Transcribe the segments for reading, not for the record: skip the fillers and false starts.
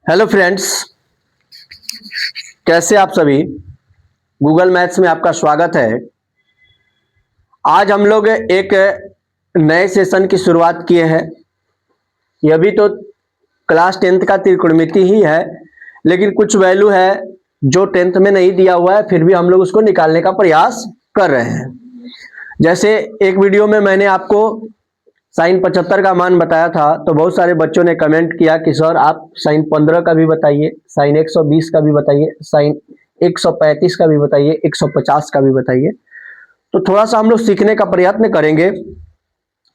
Hello friends, कैसे आप सभी। गूगल मैथ्स में आपका स्वागत है। आज हम लोग एक नए सेशन की शुरुआत किए हैं। यह भी तो क्लास 10th का त्रिकोणमिति ही है, लेकिन कुछ वैल्यू है जो 10th में नहीं दिया हुआ है, फिर भी हम लोग उसको निकालने का प्रयास कर रहे हैं। जैसे एक वीडियो में मैंने आपको साइन 75 का मान बताया था, तो बहुत सारे बच्चों ने कमेंट किया कि सर आप साइन 15 का भी बताइए, साइन 120 का भी बताइए, साइन 135 का भी बताइए, 150 का भी बताइए। तो थोड़ा सा हम लोग सीखने का प्रयत्न करेंगे।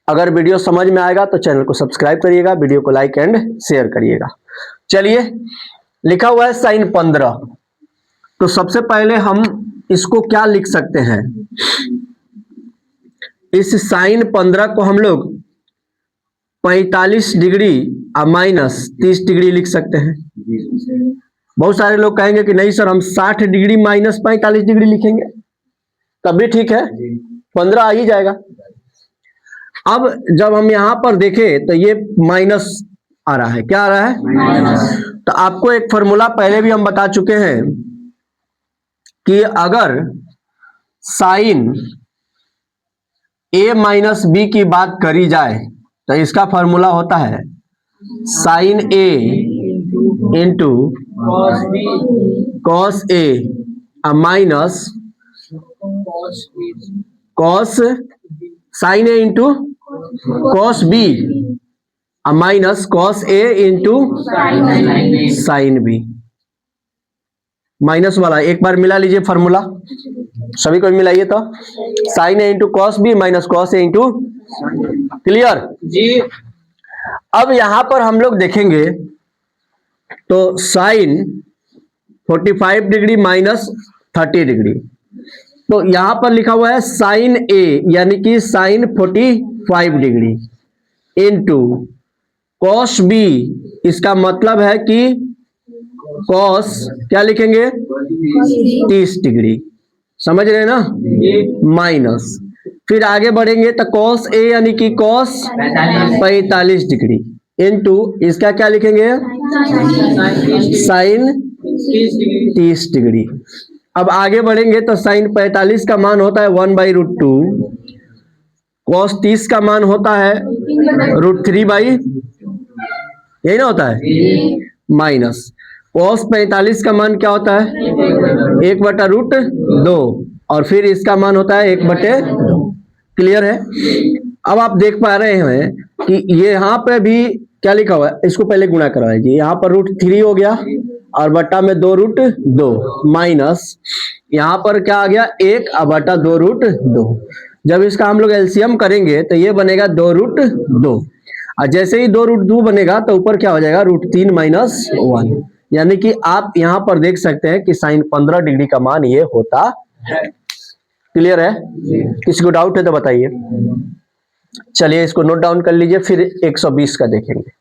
अगर वीडियो समझ में आएगा तो चैनल को सब्सक्राइब करिएगा, वीडियो को लाइक एंड शेयर करिएगा। चलिए, लिखा हुआ है साइन 15। तो सबसे पहले हम इसको क्या लिख सकते हैं? इस साइन 15 को हम लोग 45 डिग्री माइनस 30 डिग्री लिख सकते हैं। बहुत सारे लोग कहेंगे कि नहीं सर, हम 60 डिग्री माइनस 45 डिग्री लिखेंगे, तब भी ठीक है, 15 आ ही जाएगा। अब जब हम यहां पर देखें तो ये माइनस आ रहा है। क्या आ रहा है? माइनस। तो आपको एक फॉर्मूला पहले भी हम बता चुके हैं कि अगर साइन ए माइनस बी की बात करी जाए तो इसका फॉर्मूला होता है sine A into cos A minus cos, sine A into cos B minus cos A into sine B. Minus वाला एक बार मिला लीजिए फॉर्मूला, सभी को मिलाइए। तो sine A into cos B minus cos A into, clear जी। अब यहां पर हम लोग देखेंगे तो साइन 45 डिग्री माइनस 30 डिग्री, तो यहां पर लिखा हुआ है साइन ए यानी कि sine 45 degree into cos B, इसका मतलब है कि कॉस क्या लिखेंगे 30 डिग्री, समझ रहे हैं ना, माइनस, फिर आगे बढ़ेंगे तो कॉस ए यानी कि कॉस 45 डिग्री इंटू इसका क्या लिखेंगे साइन 30 डिग्री। अब आगे बढ़ेंगे तो साइन 45 का मान होता है 1/√2, कॉस 30 का मान होता है √3, यही ना होता है, माइनस कॉस 45 का मान क्या होता है 1/√2 और फिर इसका मान होता है 1/2। क्लियर है? अब आप देख पा रहे हैं कि ये यहाँ पे भी क्या लिखा हुआ है, इसको पहले गुणा करवाइए। यहाँ पर √3 हो गया और बट्टा में 2√2 माइनस यहाँ पर क्या आ गया 1/2√2। जब इसका हम लोग एलसीएम करेंगे तो ये बनेगा 2√2 और जैसे ही 2√2 बनेगा तो ऊपर क्या हो जाएगा √3 माइनस 1, यानी कि आप यहां पर देख सकते हैं कि साइन 15 डिग्री का मान ये होता है। क्लियर है? किसी को डाउट है तो बताइए। चलिए इसको नोट डाउन कर लीजिए, फिर 120 का देखेंगे।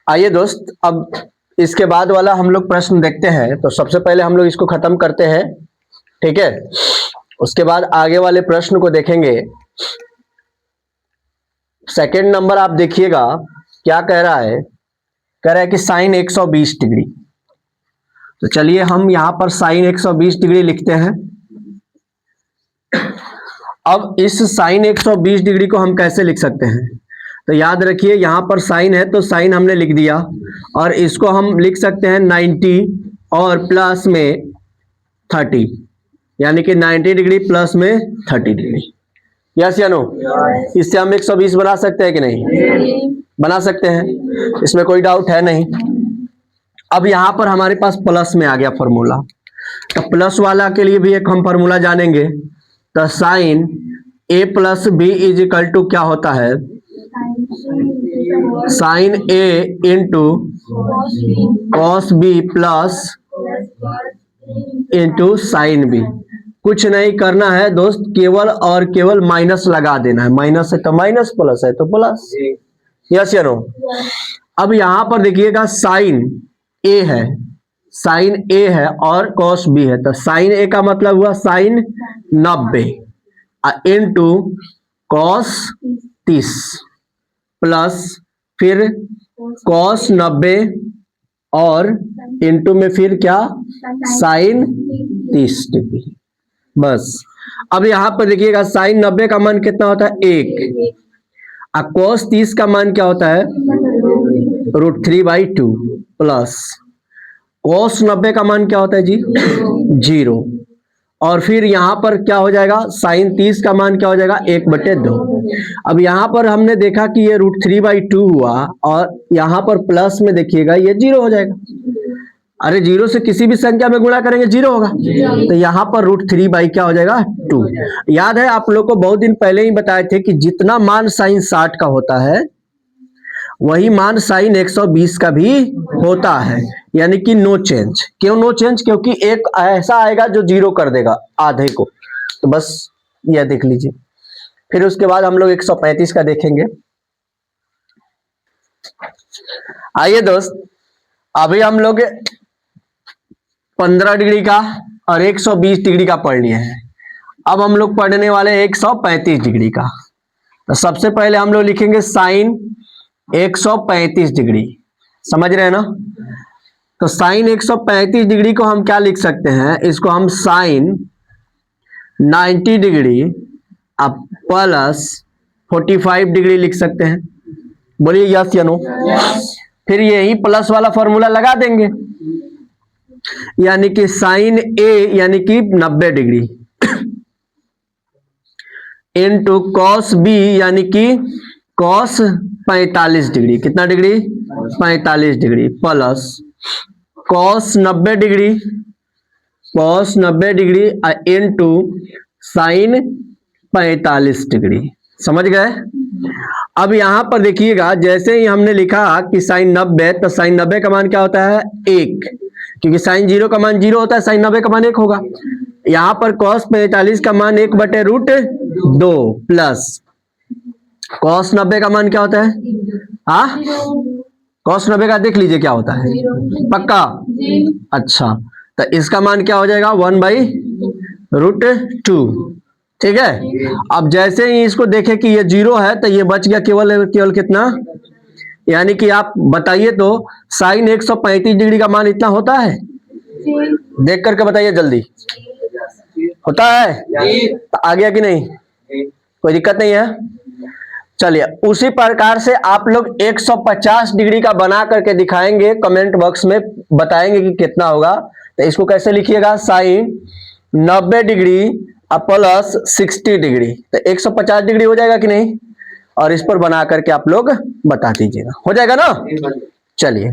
आइए दोस्त, अब इसके बाद वाला हम लोग प्रश्न देखते हैं। तो सबसे पहले हम लोग इसको खत्म करते हैं, ठीक है, उसके बाद आगे वाले प्रश्न को देखेंगे। सेकंड नंबर आप देखिएगा क्या कह रहा है, कह रहा है कि साइन 120 डिग्री। तो चलिए हम यहां पर साइन 120 डिग्री लिखते हैं। अब इस साइन 120 डिग्री को हम कैसे लिख सकते हैं? तो याद रखिए यहां पर साइन है तो साइन हमने लिख दिया और इसको हम लिख सकते हैं 90 और प्लस में 30, यानी कि 90 डिग्री प्लस में 30 डिग्री। यस या नो? इससे हम 120 बना सकते हैं कि नहीं? बना सकते हैं, इसमें कोई डाउट है नहीं। अब यहां पर हमारे पास प्लस में आ गया फॉर्मूला, तो प्लस वाला के लिए भी एक हम फॉर्मूला जानेंगे। तो sine A plus B is equal to क्या होता है sine A into cos B plus into sine B. कुछ नहीं करना है दोस्त, केवल और केवल माइनस लगा देना है। माइनस है तो माइनस, प्लस है तो प्लस। यस या नो? अब यहां पर देखिएगा साइन ए है, साइन ए है और कॉस बी है, तो साइन ए का मतलब हुआ साइन 90 इंटू कॉस 30 प्लस फिर cos 90 और इनटू में फिर क्या sin 30 डिग्री। बस अब यहां पर देखिएगा sin 90 का मान कितना होता है 1, अब cos 30 का मान क्या होता है √3/2 प्लस cos 90 का मान क्या होता है जी 0, और फिर यहां पर क्या हो जाएगा sin 30 का मान क्या हो जाएगा 1/2। अब यहां पर हमने देखा कि ये √3/2 हुआ और यहां पर प्लस में देखिएगा ये 0 हो जाएगा। अरे 0 से किसी भी संख्या में गुणा करेंगे 0 होगा, तो यहाँ पर √3 क्या हो जाएगा 2। याद है आप लोग को बहुत दिन पहले ही बताए थे कि जितना मान sin 60 का होता है वही मान sin 120 का भी होता है, यानी कि नो चेंज। क्यों नो चेंज? क्योंकि एक ऐसा आएगा जो 0 कर देगा आधे को, तो बस यह देख लीजिए। फिर उसके बाद हम लोग 135 का देखेंगे। आइए दोस्त, अभी हम लोग 15 डिग्री का और 120 डिग्री का पढ़ लिए हैं। अब हम लोग पढ़ने वाले 135 डिग्री का। तो सबसे पहले हम लोग लिखेंगे साइन 135 डिग्री, समझ रहे हैं ना? तो साइन 135 डिग्री को हम क्या लिख सकते हैं, इसको हम साइन 90 डिग्री अब प्लस 45 डिग्री लिख सकते हैं। बोलिए यस या नो? फिर यही प्लस वाला फॉर्मूला लगा देंगे, यानी कि साइन ए यानी कि 90 डिग्री इनटू कॉस बी यानी कि कॉस 45 डिग्री। कितना degree? 45 degree plus cos 90 degree, cos 90 degree into sine 45 degree. समझ गए? अब यहां पर देखिएगा, जैसे ही हमने लिखा कि साइन 90, तो साइन 90 का मान क्या होता है 1, क्योंकि साइन 0 का मान 0 होता है, साइन 90 का मान 1 होगा। यहां पर कॉस 45 का मान 1/√2 प्लस कॉस 90 का मान क्या होता है, हाँ कॉस 90 का देख लीजिए क्या होता है, पक्का? अच्छा, तो इसका मान क्या हो जाएगा 1/√2। ठीक है। अब जैसे ही इसको देखें कि ये 0 है, तो ये बच गया केवल केवल कितना, यानी कि आप बताइए तो साइन 135 डिग्री का मान इतना होता है? देख करके बताइए जल्दी, होता है? तो आ गया कि नहीं? कोई दिक्कत नहीं है। चलिए, उसी प्रकार से आप लोग 150 डिग्री का बना करके दिखाएंगे, कमेंट बॉक्स में बताएंगे कि कितना होगा। तो इसको कैसे लिखिएगा, साइन 90 डिग्री प्लस 60 डिग्री, तो 150 डिग्री हो जाएगा कि नहीं? और इस पर बना करके आप लोग बता दीजिएगा, हो जाएगा ना? चलिए।